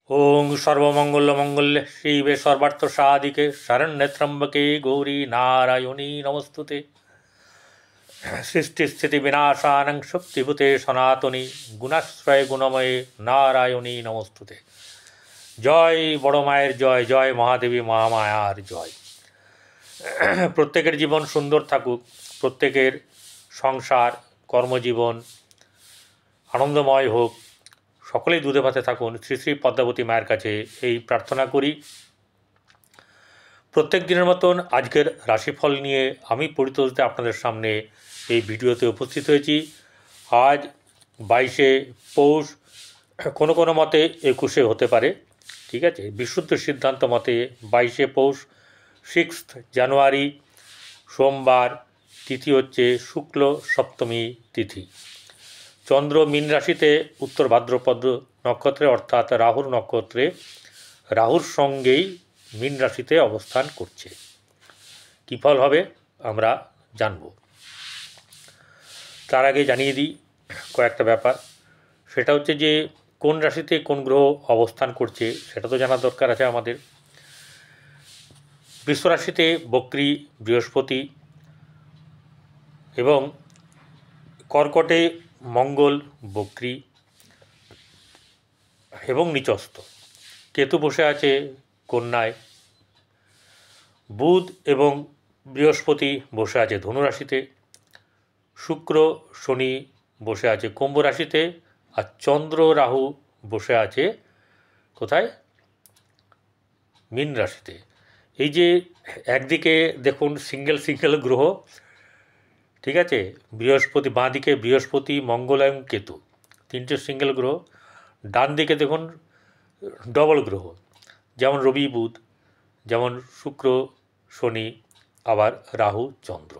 ओं सर्वमंगल शिवे सर्वार्थ साधिके शरण्ये त्र्यंबके गौरी नारायणी नमस्तुते। सृष्टि स्थिति विनाशानं शक्तिभूते सनातनी गुणाश्रय गुणमये नारायणी नमस्तुते। জয় বড় মায়ের জয়, জয় মহাদেবী মহামায়ার জয়। প্রত্যেকের জীবন সুন্দর থাকুক, প্রত্যেকের সংসার কর্মজীবন আনন্দময় হোক, সকলেই দুধে ভাতে থাকুন, শ্রী শ্রী পদ্মাবতী মায়ের কাছে এই প্রার্থনা করি। প্রত্যেক দিনের মতন আজকের রাশিফল নিয়ে আমি পরিতোষে আপনাদের সামনে এই ভিডিওতে উপস্থিত হয়েছি। আজ 22শে পৌষ, কোনো কোনো মতে 21শে হতে পারে, ঠিক আছে। বিশুদ্ধ সিদ্ধান্ত মতে 22শে পৌষ, 6th জানুয়ারি, সোমবার, তিথি হচ্ছে শুক্ল সপ্তমী তিথি। চন্দ্র মীন রাশিতে উত্তর ভাদ্রপদ নক্ষত্রে অর্থাৎ রাহুর নক্ষত্রে রাহুর সঙ্গেই মীন রাশিতে অবস্থান করছে। কী ফল হবে আমরা জানব। তার আগে জানিয়ে দিই কয়েকটা ব্যাপার। সেটা হচ্ছে যে কোন রাশিতে কোন গ্রহ অবস্থান করছে সেটা তো জানার দরকার আছে আমাদের। বৃষ রাশিতে বক্রী বৃহস্পতি এবং কর্কটে মঙ্গল বক্রী এবং নিচস্থ। কেতু বসে আছে কন্যায়, বুধ এবং বৃহস্পতি বসে আছে ধনুরাশিতে, শুক্র শনি বসে আছে কুম্ভ রাশিতে, আর চন্দ্র রাহু বসে আছে কোথায়? মীন রাশিতে। এই যে একদিকে দেখুন সিঙ্গেল গ্রহ, ঠিক আছে, বৃহস্পতি, বাঁ দিকে বৃহস্পতি মঙ্গল এবং কেতু, তিনটে সিঙ্গেল গ্রহ। ডান দিকে দেখুন ডবল গ্রহ, যেমন রবি বুধ, যেমন শুক্র শনি, আবার রাহু চন্দ্র।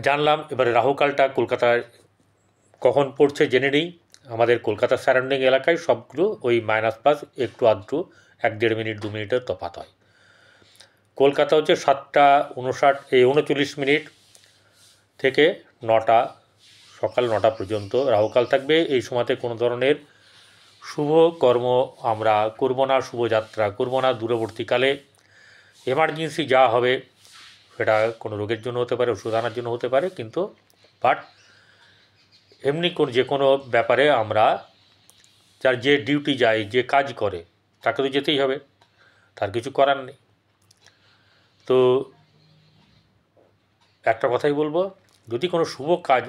জানলাম। এবারে রাহুকালটা কলকাতায় কখন পড়ছে জেনে নিই। আমাদের কলকাতার সারাউন্ডিং এলাকায় সবগুলো ওই -+ একটু আধটু 1-1.5 মিনিট 2 মিনিটের তফাৎ হয়। কলকাতা হচ্ছে 7:39 থেকে 9টা, সকাল 9টা পর্যন্ত রাহুকাল থাকবে। এই সময়তে কোনো ধরনের শুভ কর্ম আমরা করব না, শুভযাত্রা করব না। দূরবর্তীকালে এমার্জেন্সি যা হবে সেটা কোনো রোগের জন্য হতে পারে, ওষুধ আনার জন্য হতে পারে, কিন্তু বাট এমনি যে কোনো ব্যাপারে আমরা যার যে ডিউটি যায়, যে কাজ করে, তাকে তো যেতেই হবে, তার কিছু করার নেই। তো একটা কথাই বলবো, যদি কোনো শুভ কাজ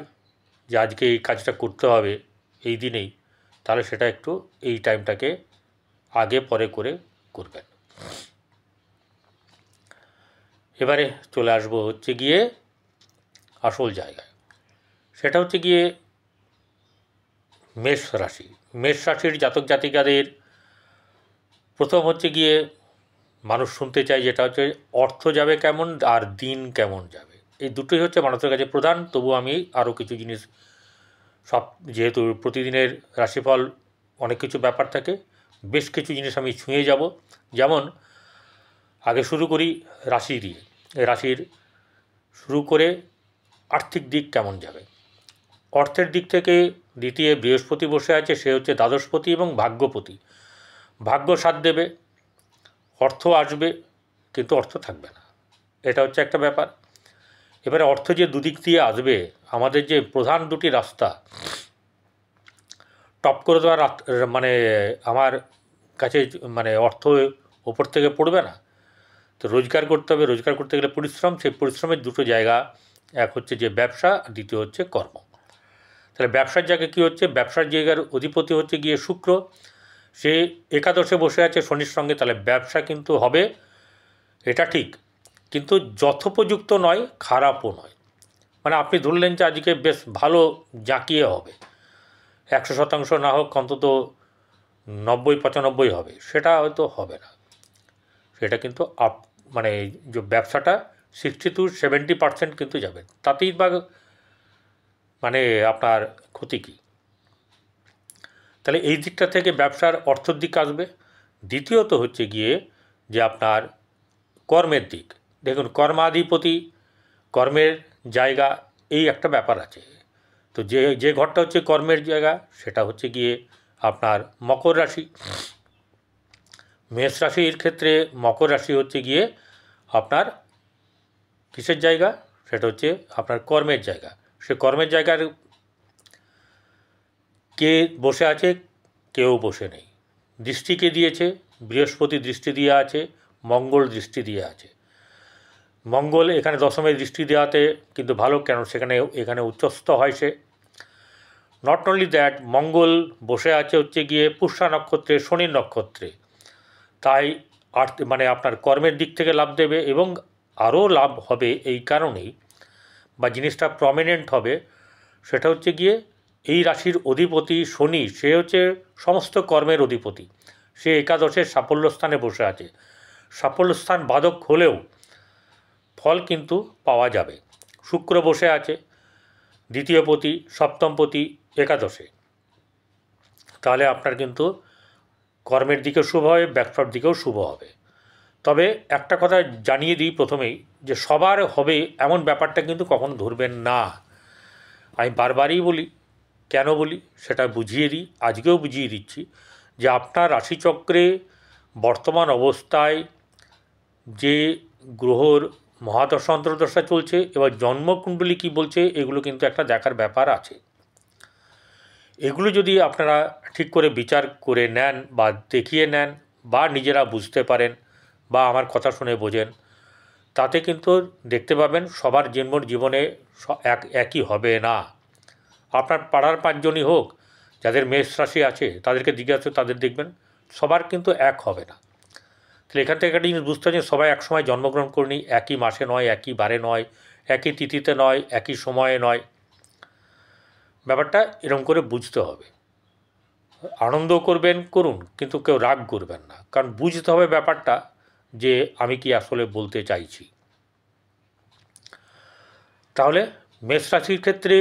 যে আজকে এই কাজটা করতে হবে এই দিনেই, তাহলে সেটা একটু এই টাইমটাকে আগে পরে করে করবেন। এবারে চলে আসবো হচ্ছে গিয়ে আসল জায়গায়। সেটা হচ্ছে গিয়ে মেষ রাশি। মেষ রাশির জাতক জাতিকাদের প্রথম হচ্ছে গিয়ে মানুষ শুনতে চায় যেটা হচ্ছে অর্থ যাবে কেমন আর দিন কেমন যাবে। এই দুটোই হচ্ছে মানুষের কাছে প্রধান। তবু আমি আরও কিছু জিনিস, সব যেহেতু প্রতিদিনের রাশিফল অনেক কিছু ব্যাপার থাকে, বেশ কিছু জিনিস আমি ছুঁয়ে যাব। যেমন আগে শুরু করি রাশি দিয়ে। রাশির শুরু করে আর্থিক দিক কেমন যাবে। অর্থের দিক থেকে দ্বিতীয় বৃহস্পতি বসে আছে, সে হচ্ছে দ্বাদশপতি এবং ভাগ্যপতি। ভাগ্য সাথ দেবে, অর্থ আসবে, কিন্তু অর্থ থাকবে না, এটা হচ্ছে একটা ব্যাপার। এবারে অর্থ যে দুদিক দিয়ে আসবে, আমাদের যে প্রধান দুটি রাস্তা, টপ করে দেওয়ার মানে আমার কাছে মানে অর্থ ওপর থেকে পড়বে না, তো রোজগার করতে হবে। রোজগার করতে গেলে পরিশ্রম, সেই পরিশ্রমের দুটো জায়গা, এক হচ্ছে যে ব্যবসা, দ্বিতীয় হচ্ছে কর্ম। তাহলে ব্যবসার জায়গায় কী হচ্ছে, ব্যবসার জায়গার অধিপতি হচ্ছে গিয়ে শুক্র, সে একাদশে বসে আছে শনির সঙ্গে। তাহলে ব্যবসা কিন্তু হবে, এটা ঠিক, কিন্তু যথোপযুক্ত নয়, খারাপও নয়। মানে আপনি ধরলেন যে আজকে বেশ ভালো জাঁকিয়ে হবে, 100% না হোক অন্তত 90-95 হবে, সেটা হয়তো হবে না। সেটা কিন্তু মানে যে ব্যবসাটা 60-70% কিন্তু যাবে, তাতেই বা মানে আপনার ক্ষতি কী? তাহলে এই দিকটা থেকে ব্যবসার অর্থের দিক আসবে। দ্বিতীয়ত হচ্ছে গিয়ে যে আপনার কর্মের দিক। দেখুন কর্মাধিপতি, কর্মের জায়গা, এই একটা ব্যাপার আছে। তো যে ঘরটা হচ্ছে কর্মের জায়গা, সেটা হচ্ছে গিয়ে আপনার মকর রাশি। মেষ রাশির ক্ষেত্রে মকর রাশি হচ্ছে গিয়ে আপনার কিসের জায়গা, সেটা হচ্ছে আপনার কর্মের জায়গা। সে কর্মের জায়গার কে বসে আছে, কেউ বসে নেই। দৃষ্টিকে দিয়েছে, বৃহস্পতি দৃষ্টি দিয়ে আছে, মঙ্গল দৃষ্টি দিয়ে আছে। মঙ্গল এখানে দশমে দৃষ্টি দেওয়াতে কিন্তু ভালো, কেন এখানে উচ্চস্থ হয় সে। নট অনলি দ্যাট, মঙ্গল বসে আছে হচ্ছে গিয়ে পুষ্যা নক্ষত্রে, শনির নক্ষত্রে, তাই মানে আপনার কর্মের দিক থেকে লাভ দেবে এবং আরও লাভ হবে এই কারণেই, বা জিনিসটা প্রমিনেন্ট হবে, সেটা হচ্ছে গিয়ে এই রাশির অধিপতি শনি, সে হচ্ছে সমস্ত কর্মের অধিপতি। সে একাদশের সাফল্য স্থানে বসে আছে। সাফল্য স্থান বাধক হলেও ফল কিন্তু পাওয়া যাবে। শুক্র বসে আছে দ্বিতীয় পতি, সপ্তম পতি একাদশে, তাহলে আপনার কিন্তু কর্মের দিকেও শুভ হবে, ব্যবসার দিকেও শুভ হবে। তবে একটা কথা জানিয়ে দিই প্রথমেই, যে সবার হবে এমন ব্যাপারটা কিন্তু কখনো ধরবেন না। আমি বারবারই বলি, কেন বলি সেটা বুঝিয়ে দিই, আজকেও বুঝিয়ে দিচ্ছি, যে আপনার রাশিচক্রে বর্তমান অবস্থায় যে গ্রহর মহাদশা অন্তর্দশা চলছে এবার জন্মকুণ্ডলী কী বলছে, এগুলো কিন্তু একটা দেখার ব্যাপার আছে। এগুলো যদি আপনারা ঠিক করে বিচার করে নেন বা দেখিয়ে নেন বা নিজেরা বুঝতে পারেন বা আমার কথা শুনে বোঝেন, তাতে কিন্তু দেখতে পাবেন সবার জীবনে একই হবে না। আপনার পাড়ার পাঁচজনই হোক, যাদের মেষ রাশি আছে তাদেরকে জিজ্ঞাসা, তাদের দেখবেন সবার কিন্তু এক হবে না। তাহলে এখান থেকে একটা জিনিস বুঝতে হবে, সবাই একসময় জন্মগ্রহণ করেনি, একই মাসে নয়, একই বারে নয়, একই তিথিতে নয়, একই সময়ে নয়। ব্যাপারটা এরকম করে বুঝতে হবে। আনন্দ করবেন করুন, কিন্তু কেউ রাগ করবেন না, কারণ বুঝতে হবে ব্যাপারটা যে আমি কি আসলে বলতে চাইছি। তাহলে মেষ রাশির ক্ষেত্রে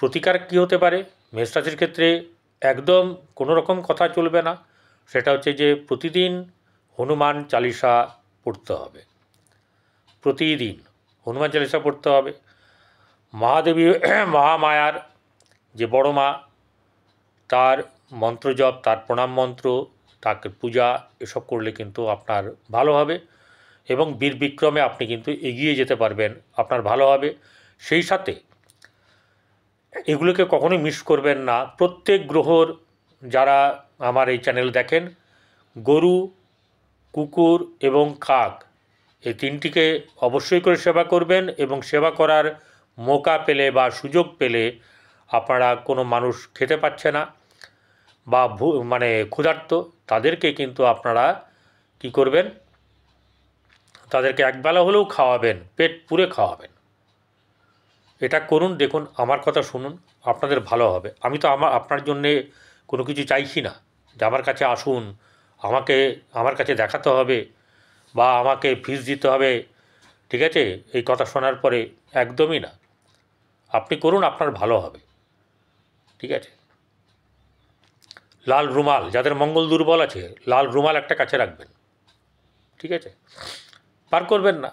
প্রতিকার কী হতে পারে? মেষ রাশির ক্ষেত্রে একদম কোনো রকম কথা চলবে না, সেটা হচ্ছে যে প্রতিদিন হনুমান চালিসা পড়তে হবে। প্রতিদিন হনুমান চালিসা পড়তে হবে। মহাদেবী মহামায়ার যে বড় মা, তার মন্ত্র জপ, তার প্রণাম মন্ত্র, তাকে পূজা, এসব করলে কিন্তু আপনার ভালো হবে এবং বীর বিক্রমে আপনি কিন্তু এগিয়ে যেতে পারবেন, আপনার ভালো হবে। সেই সাথে এগুলোকে কখনোই মিস করবেন না। প্রত্যেক গ্রহর, যারা আমার এই চ্যানেল দেখেন, গরু, কুকুর এবং কাক, এই তিনটিকে অবশ্যই করে সেবা করবেন এবং সেবা করার মৌকা পেলে বা সুযোগ পেলে, আপনারা কোনো মানুষ খেতে পাচ্ছে না বা মানে ক্ষুধার্ত, তাদেরকে কিন্তু আপনারা কি করবেন, তাদেরকে একবেলা হলেও খাওয়াবেন, পেট পুরে খাওয়াবেন। এটা করুন, দেখুন, আমার কথা শুনুন, আপনাদের ভালো হবে। আমি তো আপনার জন্যে কোনো কিছু চাইছি না যে আমার কাছে আসুন, আমার কাছে দেখাতে হবে বা আমাকে ফিস দিতে হবে, ঠিক আছে, এই কথা শোনার পরে, একদমই না। আপনি করুন, আপনার ভালো হবে, ঠিক আছে। লাল রুমাল, যাদের মঙ্গল দুর্বল আছে, লাল রুমাল একটা কাছে রাখবেন, ঠিক আছে। বার করবেন না,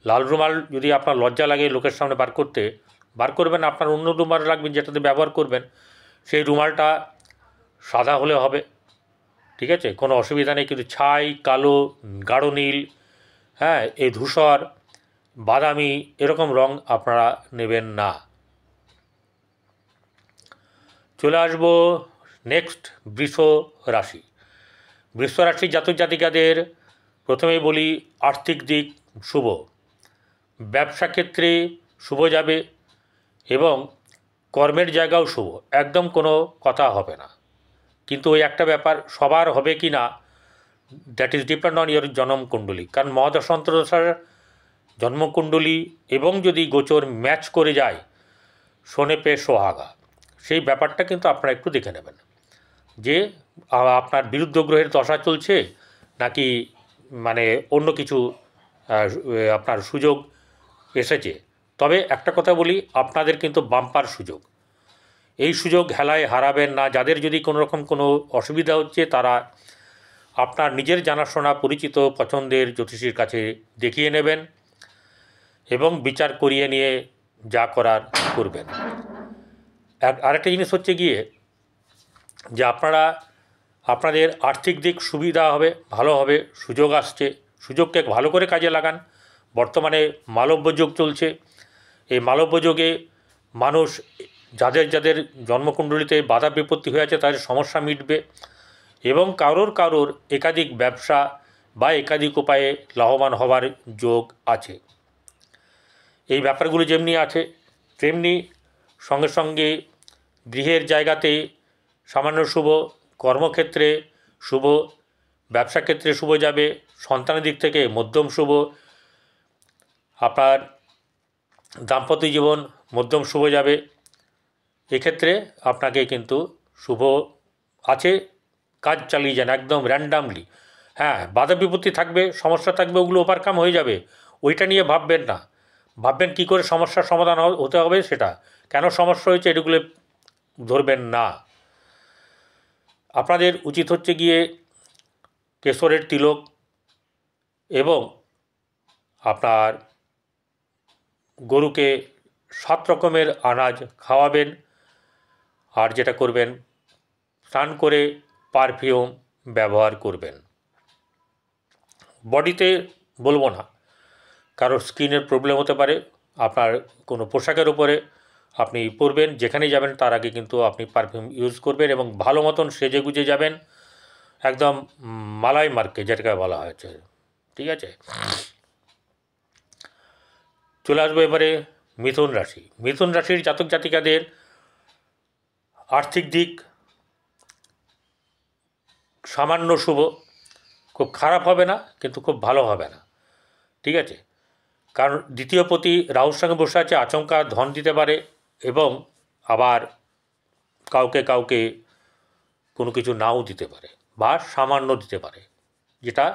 লাল রুমাল যদি আপনার লজ্জা লাগে লোকের সামনে বার করতে, বার করবেন না, আপনার অন্য রুমাল রাখবেন যেটাতে ব্যবহার করবেন। সেই রুমালটা সাদা হলে হবে, ঠিক আছে, কোনো অসুবিধা নেই, কিন্তু ছাই, কালো, গাঢ় নীল, হ্যাঁ, এই ধূসর, বাদামি, এরকম রং আপনারা নেবেন না। চলে আসবো নেক্সট বৃষ রাশি। বৃষ রাশির জাতক জাতিকাদের প্রথমেই বলি, আর্থিক দিক শুভ, ব্যবসা ক্ষেত্রে শুভ যাবে এবং কর্মের জায়গাও শুভ, একদম কোনো কথা হবে না। কিন্তু ওই একটা ব্যাপার, সবার হবে কি না, that is depend on your জন্মকুণ্ডলী। কারণ মহাদশা অন্তর্দশার জন্মকুণ্ডলী এবং যদি গোচর ম্যাচ করে যায় শোনে পে সোহাগা, সেই ব্যাপারটা কিন্তু আপনারা একটু দেখে নেবেন যে আপনার বিরুদ্ধ গ্রহের দশা চলছে নাকি মানে অন্য কিছু আপনার সুযোগ এসেছে। তবে একটা কথা বলি, আপনাদের কিন্তু বাম্পার সুযোগ, এই সুযোগ হেলায় হারাবেন না। যাদের যদি কোনো রকম কোনো অসুবিধা হচ্ছে, তারা আপনার নিজের জানাশোনা পরিচিত পছন্দের জ্যোতিষীর কাছে দেখিয়ে নেবেন এবং বিচার করিয়ে নিয়ে যা করার করবেন। আরেকটা জিনিস হচ্ছে গিয়ে, যে আপনাদের আর্থিক দিক সুবিধা হবে, ভালো হবে, সুযোগ আসছে, সুযোগকে ভালো করে কাজে লাগান। বর্তমানে মালব্য যুগ চলছে, এই মালব্য যুগে মানুষ যাদের যাদের জন্মকুণ্ডলিতে বাধা বিপত্তি হয়ে আছে তাদের সমস্যা মিটবে এবং কারোর একাধিক ব্যবসা বা একাধিক উপায়ে লাভবান হওয়ার যোগ আছে। এই ব্যাপারগুলো যেমনি আছে তেমনি সঙ্গে সঙ্গে গৃহের জায়গাতে সামান্য শুভ, কর্মক্ষেত্রে শুভ, ব্যবসা ক্ষেত্রে শুভ যাবে, সন্তানের দিক থেকে মধ্যম শুভ, আপনার দাম্পত্য জীবন মধ্যম শুভ যাবে। এক্ষেত্রে আপনাকে কিন্তু শুভ আছে, কাজ চালিয়ে যান একদম র্যান্ডামলি। হ্যাঁ, বাধা বিপত্তি থাকবে, সমস্যা থাকবে, ওগুলো ওভারকাম হয়ে যাবে, ওইটা নিয়ে ভাববেন না। ভাববেন কী করে সমস্যার সমাধান হতে হবে, সেটা কেন সমস্যা হয়েছে এগুলো ধরবেন না। আপনাদের উচিত হচ্ছে গিয়ে কেশরের তিলক এবং আপনার গরুকে 7 রকমের আনাজ খাওয়াবেন। আর যেটা করবেন, স্নান করে পারফিউম ব্যবহার করবেন। বডিতে বলবো না, কারোর স্কিনের প্রবলেম হতে পারে, আপনার কোনো পোশাকের উপরে আপনি পরবেন, যেখানেই যাবেন তার আগে কিন্তু আপনি পারফিউম ইউজ করবেন এবং ভালো মতন সেজে গুজে যাবেন, একদম মালাই মার্কে যেটাকে বলা হয়েছে। ঠিক আছে, চলে আসবো এবারে মিথুন রাশি। মিথুন রাশির জাতক জাতিকাদের আর্থিক দিক সামান্য শুভ, খুব খারাপ হবে না কিন্তু খুব ভালো হবে না। ঠিক আছে, কারণ দ্বিতীয় পতি রাহুর সঙ্গে বসে আছে, আচমকা ধন দিতে পারে এবং আবার কাউকে কাউকে কোনো কিছু নাও দিতে পারে বা সামান্য দিতে পারে, যেটা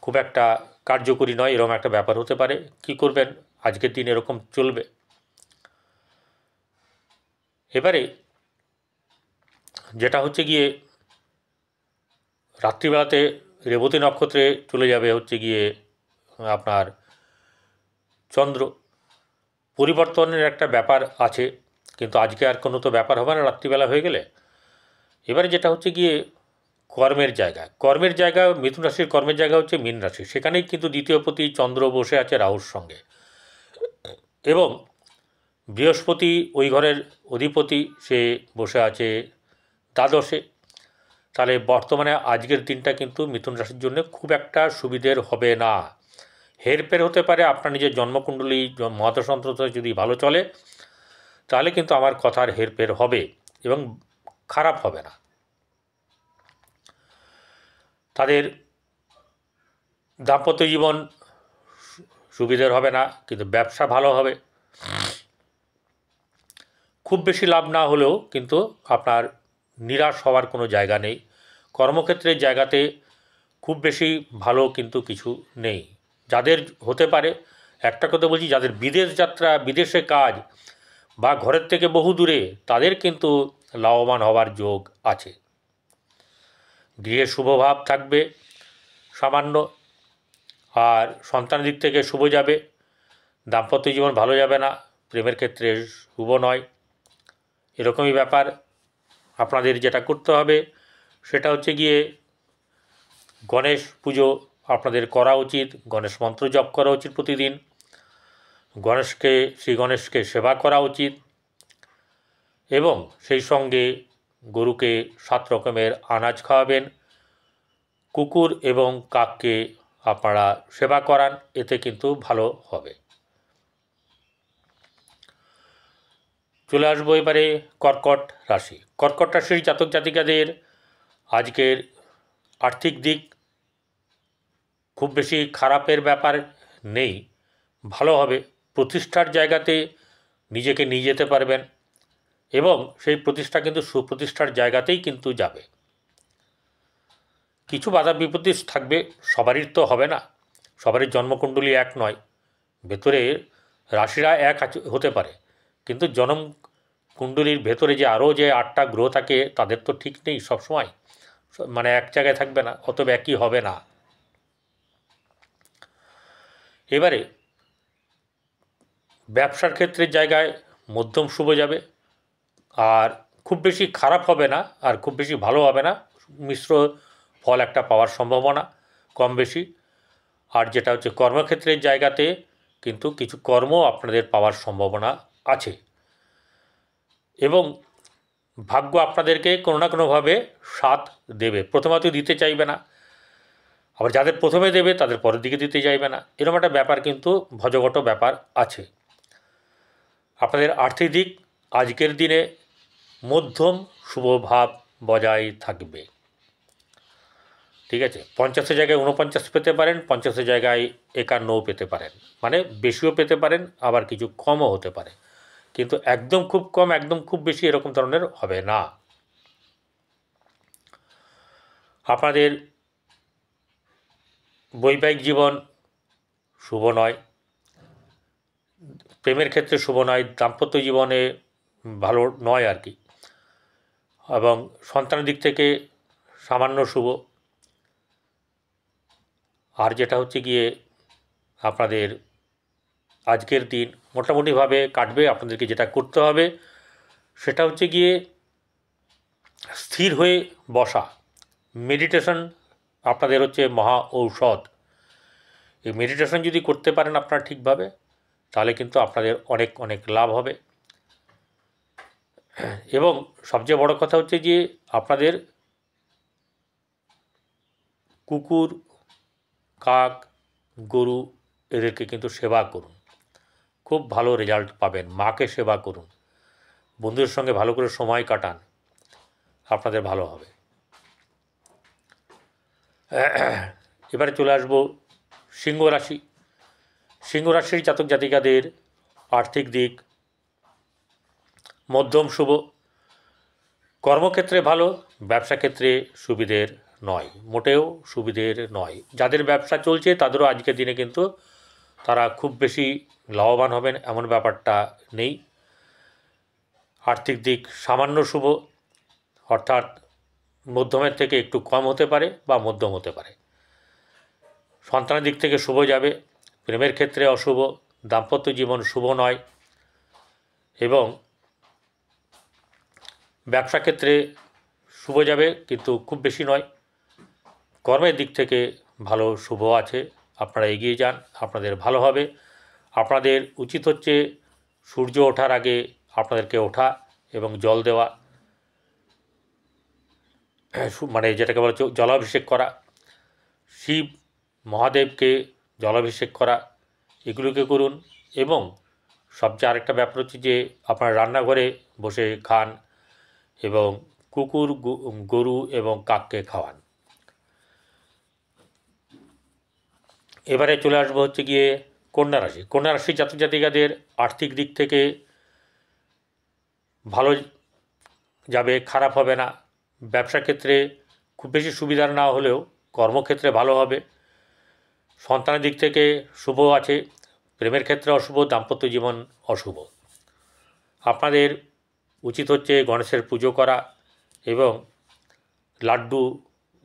খুব একটা কার্যকরী নয়, এরকম একটা ব্যাপার হতে পারে। কি করবেন, আজকের দিন এরকম চলবে। এবারে যেটা হচ্ছে গিয়ে রাত্রিবেলাতে রেবতী নক্ষত্রে চলে যাবে হচ্ছে গিয়ে আপনার চন্দ্র, পরিবর্তনের একটা ব্যাপার আছে, কিন্তু আজকে আর কোনো তো ব্যাপার হবে না রাত্রিবেলা হয়ে গেলে। এবারে যেটা হচ্ছে গিয়ে কর্মের জায়গা মিথুন রাশির কর্মের জায়গা হচ্ছে মীন রাশি, সেখানেই কিন্তু দ্বিতীয় পতি চন্দ্র বসে আছে রাহুর সঙ্গে এবং বৃহস্পতি ওই ঘরের অধিপতি, সে বসে আছে দ্বাদশে। তাহলে বর্তমানে আজকের দিনটা কিন্তু মিথুন রাশির জন্য খুব একটা সুবিধের হবে না। হেরফের হতে পারে, আপনার নিজের জন্মকুণ্ডলী মহাদশান্তর যদি ভালো চলে তাহলে কিন্তু আমার কথার হেরফের হবে এবং খারাপ হবে না। তাদের দাম্পত্য জীবন সুবিধের হবে না কিন্তু ব্যবসা ভালো হবে। খুব বেশি লাভ না হলেও কিন্তু আপনার নিরাশ হওয়ার কোনো জায়গা নেই। কর্মক্ষেত্রের জায়গাতে খুব বেশি ভালো কিন্তু কিছু নেই। যাদের হতে পারে, একটা কথা বলছি, যাদের বিদেশ যাত্রা, বিদেশে কাজ বা ঘরের থেকে বহু দূরে, তাদের কিন্তু লাভবান হওয়ার যোগ আছে। গৃহে শুভভাব থাকবে সামান্য, আর সন্তানের দিক থেকে শুভ যাবে। দাম্পত্য জীবন ভালো যাবে না, প্রেমের ক্ষেত্রে শুভ নয়, এরকমই ব্যাপার। আপনাদের যেটা করতে হবে সেটা হচ্ছে গিয়ে গণেশ পুজো আপনাদের করা উচিত, গণেশ মন্ত্র জপ করা উচিত প্রতিদিন, শ্রী গণেশকে সেবা করা উচিত এবং সেই সঙ্গে গরুকে 7 রকমের আনাজ খাওয়াবেন। কুকুর এবং কাককে আপনারা সেবা করান, এতে কিন্তু ভালো হবে। চলে আসবো এবারে কর্কট রাশি। কর্কট রাশির জাতক জাতিকাদের আজকের আর্থিক দিক খুব বেশি খারাপের ব্যাপার নেই, ভালো হবে। প্রতিষ্ঠার জায়গাতে নিজেকে নিয়ে যেতে পারবেন এবং সেই প্রতিষ্ঠা কিন্তু সুপ্রতিষ্ঠার জায়গাতেই কিন্তু যাবে। কিছু বাধা বিপত্তি থাকবে, সবারই তো হবে না, সবারই জন্মকুণ্ডলী এক নয়, ভেতরে রাশিরা এক হতে পারে কিন্তু জন্ম কুণ্ডলীর ভেতরে যে আরও যে 8টা গ্রহ থাকে তাদের তো ঠিক নেই সবসময়, মানে এক জায়গায় থাকবে না, অত একই হবে না। এবারে ব্যবসার ক্ষেত্রের জায়গায় মধ্যম শুভ যাবে আর খুব বেশি খারাপ হবে না আর খুব বেশি ভালো হবে না, মিশ্র ফল একটা পাওয়ার সম্ভাবনা কম বেশি। আর যেটা হচ্ছে কর্মক্ষেত্রের জায়গাতে কিন্তু কিছু কর্ম আপনাদের পাওয়ার সম্ভাবনা আছে, এবং ভাগ্য আপনাদেরকে কোনো না কোনোভাবে সাথ দেবে। প্রথমত দিতে চাইবে না, আবার যাদের প্রথমে দেবে তাদের পরের দিকে দিতে চাইবে না, এরকম একটা ব্যাপার কিন্তু ভজঘট ব্যাপার আছে। আপনাদের আর্থিক দিক আজকের দিনে মধ্যম শুভভাব বজায় থাকবে, ঠিক আছে। 50-এর জায়গায় 49 পেতে পারেন, 50-এর জায়গায় 51 পেতে পারেন, মানে বেশিও পেতে পারেন, আবার কিছু কমও হতে পারে, কিন্তু একদম খুব কম একদম খুব বেশি এরকম ধরনের হবে না। আপনাদের বৈবাহিক জীবন শুভ নয়, প্রেমের ক্ষেত্রে শুভ নয়, দাম্পত্য জীবনে ভালো নয় আর কি, এবং সন্তানের দিক থেকে সামান্য শুভ। আর যেটা হচ্ছে গিয়ে আপনাদের আজকের দিন মোটামুটিভাবে কাটবে। আপনাদেরকে যেটা করতে হবে সেটা হচ্ছে গিয়ে স্থির হয়ে বসা, মেডিটেশন আপনাদের হচ্ছে মহা ঔষধ। এই মেডিটেশন যদি করতে পারেন আপনারা ঠিকভাবে, তাহলে কিন্তু আপনাদের অনেক অনেক লাভ হবে। এবং সবচেয়ে বড় কথা হচ্ছে যে আপনাদের কুকুর, কাক, গরু এদেরকে কিন্তু সেবা করুন, খুব ভালো রেজাল্ট পাবেন। মাকে সেবা করুন, বন্ধুদের সঙ্গে ভালো করে সময় কাটান, আপনাদের ভালো হবে। এবারে চলে আসবো সিংহ রাশি। সিংহ রাশির জাতক জাতিকাদের আর্থিক দিক মধ্যম শুভ, কর্মক্ষেত্রে ভালো, ব্যবসা ক্ষেত্রে সুবিধের নয়, মোটেও সুবিধের নয়। যাদের ব্যবসা চলছে তাদেরও আজকের দিনে কিন্তু তারা খুব বেশি লাভবান হবেন এমন ব্যাপারটা নেই। আর্থিক দিক সামান্য শুভ, অর্থাৎ মধ্যমের থেকে একটু কম হতে পারে বা মধ্যম হতে পারে। সন্তানের দিক থেকে শুভ যাবে, প্রেমের ক্ষেত্রে অশুভ, দাম্পত্য জীবন শুভ নয়, এবং ব্যবসা ক্ষেত্রে শুভ যাবে কিন্তু খুব বেশি নয়। কর্মের দিক থেকে ভালো শুভ আছে, আপনারা এগিয়ে যান, আপনাদের ভালো হবে। আপনাদের উচিত হচ্ছে সূর্য ওঠার আগে আপনাদেরকে ওঠা এবং জল দেওয়া, মানে যেটাকে বলা হচ্ছে জলাভিষেক করা, শিব মহাদেবকে জলাভিষেক করা, এগুলোকে করুন। এবং সবচেয়ে আরেকটা ব্যাপার হচ্ছে যে আপনার রান্নাঘরে বসে খান এবং কুকুর, গরু এবং কাককে খাওয়ান। এবারে চলে আসবো হচ্ছে গিয়ে কন্যা রাশি। কন্যা রাশির জাতক জাতিকাদের আর্থিক দিক থেকে ভালো যাবে, খারাপ হবে না। ব্যবসা ক্ষেত্রে খুব বেশি সুবিধার না হলেও কর্মক্ষেত্রে ভালো হবে। সন্তানের দিক থেকে শুভ আছে, প্রেমের ক্ষেত্রে অশুভ, দাম্পত্য জীবন অশুভ। আপনাদের উচিত হচ্ছে গণেশের পুজো করা এবং লাড্ডু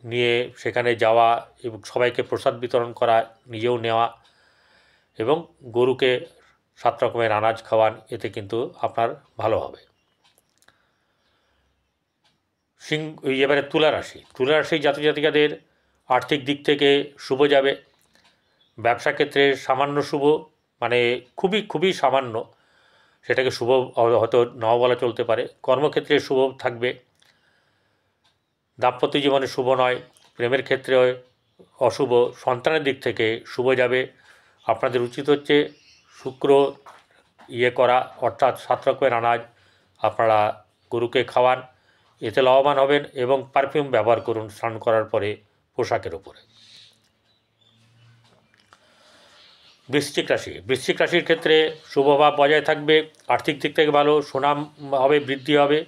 নিয়ে সেখানে যাওয়া এবং সবাইকে প্রসাদ বিতরণ করা, নিজেও নেওয়া, এবং গরুকে 7 রকমের আনাজ খাওয়ান, এতে কিন্তু আপনার ভালো হবে। এবারে তুলা রাশি। তুলা রাশির জাতক জাতিকাদের আর্থিক দিক থেকে শুভ যাবে, ব্যবসা ক্ষেত্রে সামান্য শুভ, মানে খুবই খুবই সামান্য, সেটাকে শুভ হয়তো নাও বলা চলতে পারে। কর্মক্ষেত্রে শুভ থাকবে, দাম্পত্য জীবনে শুভ নয়, প্রেমের ক্ষেত্রে অশুভ। সন্তানের দিক থেকে শুভ যাবে। আপনাদের উচিত হচ্ছে শুক্র করা, অর্থাৎ 7 রকমের আনাজ আপনারা গরুকে খাওয়ান, এতে লাভবান হবেন। এবং পারফিউম ব্যবহার করুন স্নান করার পরে পোশাকের ওপরে। বৃশ্চিক রাশি। বৃশ্চিক রাশির ক্ষেত্রে শুভভাব বজায় থাকবে, আর্থিক দিক থেকে ভালো, সুনাম হবে, বৃদ্ধি হবে,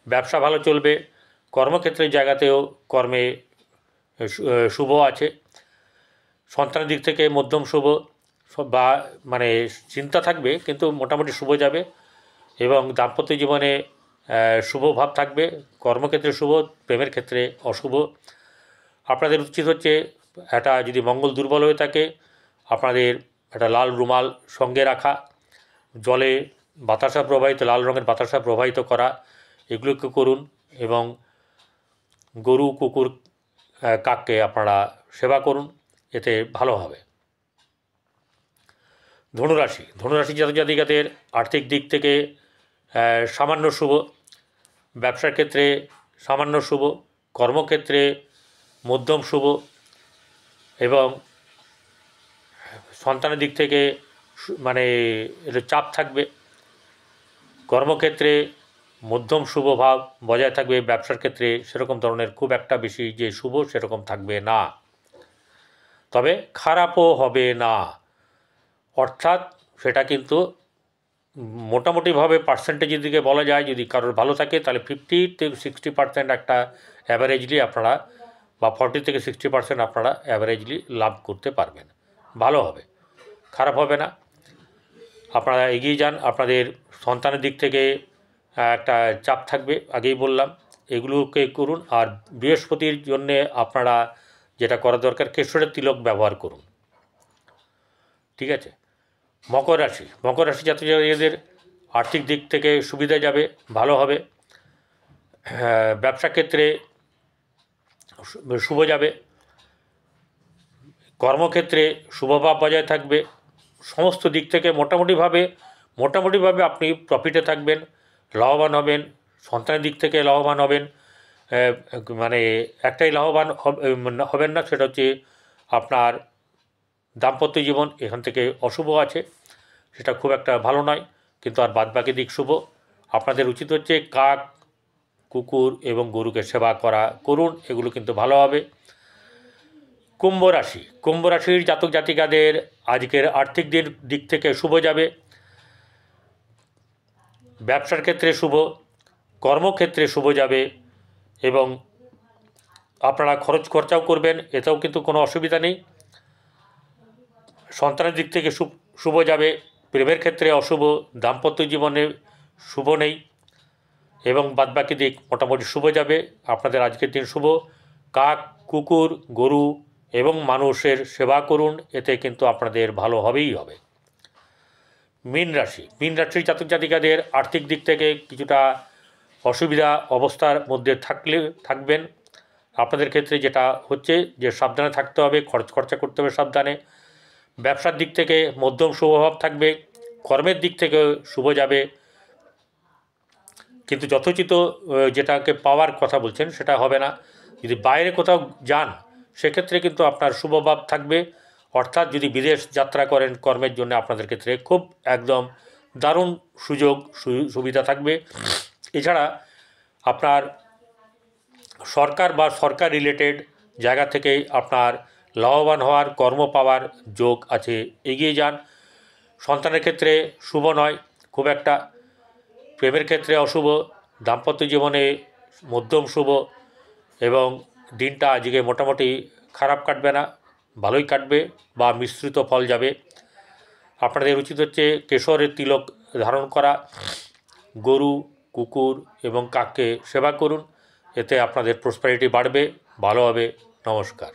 ব্যবসা ভালো চলবে, কর্মক্ষেত্রের জায়গাতেও কর্মে শুভ আছে। সন্তানের দিক থেকে মধ্যম শুভ, বা মানে চিন্তা থাকবে কিন্তু মোটামুটি শুভ যাবে। এবং দাম্পত্য জীবনে শুভ ভাব থাকবে, কর্মক্ষেত্রে শুভ, প্রেমের ক্ষেত্রে অশুভ। আপনাদের উচিত হচ্ছে একটা, যদি মঙ্গল দুর্বল হয়ে থাকে, আপনাদের একটা লাল রুমাল সঙ্গে রাখা, জলে বাতাসা প্রবাহিত, লাল রঙের বাতাসা প্রবাহিত করা এগুলোকে করুন এবং গরু কুকুর কাককে আপনারা সেবা করুন, এতে ভালো হবে। ধনুরাশি জাতক জাতিকাদের আর্থিক দিক থেকে সামান্য শুভ, ব্যবসার ক্ষেত্রে সামান্য শুভ, কর্মক্ষেত্রে মধ্যম শুভ এবং সন্তানের দিক থেকে মানে একটু চাপ থাকবে। কর্মক্ষেত্রে মধ্যম শুভ ভাব বজায় থাকবে, ব্যবসার ক্ষেত্রে সেরকম ধরনের খুব একটা বেশি যে শুভ সেরকম থাকবে না, তবে খারাপও হবে না। অর্থাৎ সেটা কিন্তু মোটামুটিভাবে পার্সেন্টেজের দিকে বলা যায়, যদি কারোর ভালো থাকে তাহলে 50-60% একটা অ্যাভারেজলি আপনারা বা 40-60% আপনারা অ্যাভারেজলি লাভ করতে পারবেন, ভালো হবে, খারাপ হবে না। আপনারা এগিয়ে যান। আপনাদের সন্তানের দিক থেকে একটা চাপ থাকবে, আগেই বললাম, এগুলোকে করুন। আর বৃহস্পতির জন্যে আপনারা যেটা করা দরকার, কেশরের তিলক ব্যবহার করুন, ঠিক আছে। মকর রাশি জাতক জাতিকাদের আর্থিক দিক থেকে সুবিধা যাবে, ভালো হবে। ব্যবসা ক্ষেত্রে শুভ যাবে, কর্মক্ষেত্রে শুভভাব বজায় থাকবে। সমস্ত দিক থেকে মোটামুটিভাবে আপনি প্রফিটে থাকবেন, লাভবান হবেন। সন্তানের দিক থেকে লাভবান হবেন, মানে একটাই লাভবান হবেন না, সেটা হচ্ছে আপনার দাম্পত্য জীবন এখান থেকে অশুভ আছে, সেটা খুব একটা ভালো নয়, কিন্তু আর বাদবাকি দিক শুভ। আপনাদের উচিত হচ্ছে কাক, কুকুর এবং গরুকে সেবা করুন, এগুলো কিন্তু ভালো হবে। কুম্ভ রাশির জাতক জাতিকাদের আজকের আর্থিক দিক থেকে শুভ যাবে, ব্যবসার ক্ষেত্রে শুভ, কর্মক্ষেত্রে শুভ যাবে এবং আপনারা খরচাও করবেন, এতেও কিন্তু কোনো অসুবিধা নেই। সন্তানের দিক থেকে শুভ যাবে, প্রেমের ক্ষেত্রে অশুভ, দাম্পত্য জীবনে শুভ নেই এবং বাদবাকি দিক মোটামুটি শুভ যাবে। আপনাদের আজকের দিন শুভ। কাক, কুকুর, গরু এবং মানুষের সেবা করুন, এতে কিন্তু আপনাদের ভালো হবেই হবে। মীন রাশির জাতক জাতিকাদের আর্থিক দিক থেকে কিছুটা অসুবিধা অবস্থার মধ্যে থাকবেন। আপনাদের ক্ষেত্রে যেটা হচ্ছে যে সাবধানে থাকতে হবে, খরচা করতে হবে সাবধানে। ব্যবসার দিক থেকে মধ্যম শুভভাব থাকবে, কর্মের দিক থেকে শুভ যাবে, কিন্তু যথোচিত যেটাকে পাওয়ার কথা বলছেন সেটা হবে না। যদি বাইরে কোথাও যান সেক্ষেত্রে কিন্তু আপনার শুভভাব থাকবে, অর্থাৎ যদি বিদেশ যাত্রা করেন কর্মের জন্য আপনাদের ক্ষেত্রে খুব একদম দারুণ সুবিধা থাকবে। এছাড়া আপনার সরকার রিলেটেড জায়গা থেকে আপনার লাভবান হওয়ার, কর্ম পাওয়ার যোগ আছে, এগিয়ে যান। সন্তানের ক্ষেত্রে শুভ নয় খুব একটা, প্রেমের ক্ষেত্রে অশুভ, দাম্পত্য জীবনে মধ্যম শুভ এবং দিনটা আজকে মোটামুটি খারাপ কাটবে না, ভালোই কাটবে বা মিশ্রিত ফল যাবে। আপনাদের উচিত হচ্ছে কেশরের তিলক ধারণ করা, গরু, কুকুর এবং কাককে সেবা করুন, এতে আপনাদের প্রসপারিটি বাড়বে, ভালো হবে। নমস্কার।